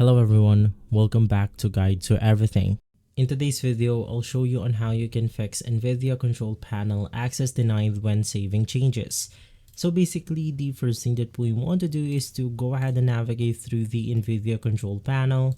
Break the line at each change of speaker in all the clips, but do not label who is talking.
Hello everyone, welcome back to Guide to Everything. In today's video, I'll show you on how you can fix NVIDIA control panel access denied when saving changes. So basically, the first thing that we want to do is to go ahead and navigate through the NVIDIA control panel.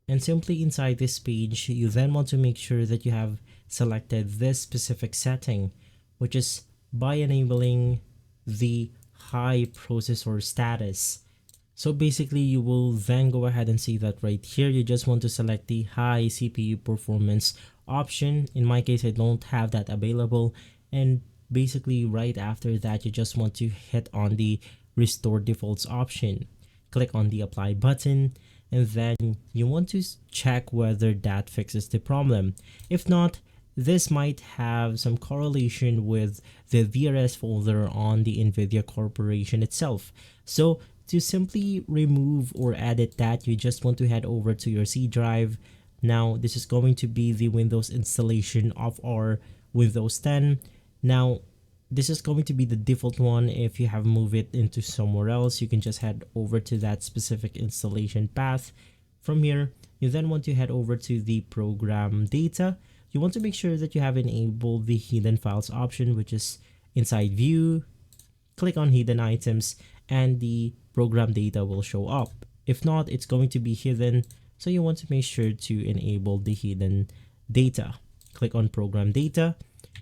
And simply inside this page, you then want to make sure that you have selected this specific setting, which is by enabling the high processor status. So basically, you will then go ahead and see that right here, you just want to select the high CPU performance option. In my case, I don't have that available. And basically right after that, you just want to hit on the restore defaults option. Click on the apply button, and then you want to check whether that fixes the problem. If not, this might have some correlation with the VRS folder on the NVIDIA Corporation itself. So to simply remove or edit that, you just want to head over to your C drive. Now, this is going to be the Windows installation of our Windows 10. Now, this is going to be the default one. If you have moved it into somewhere else, you can just head over to that specific installation path. From here, you then want to head over to the program data. You want to make sure that you have enabled the hidden files option, which is inside view. Click on hidden items and the program data will show up. If not, it's going to be hidden. So you want to make sure to enable the hidden data. Click on program data.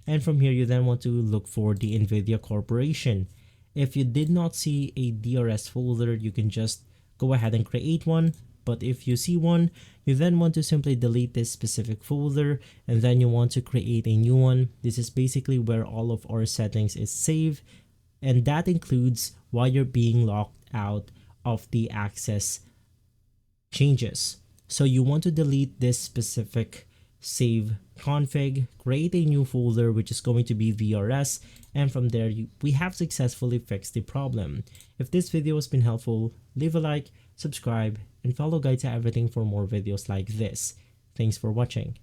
And from here, you then want to look for the NVIDIA Corporation. If you did not see a DRS folder, you can just go ahead and create one. But if you see one, you then want to simply delete this specific folder, and then you want to create a new one. This is basically where all of our settings is saved, and that includes why you're being locked out of the access changes. So you want to delete this specific save config, create a new folder which is going to be VRS, and from there we have successfully fixed the problem. If this video has been helpful, leave a like, subscribe, and follow Guide to Everything for more videos like this. Thanks for watching.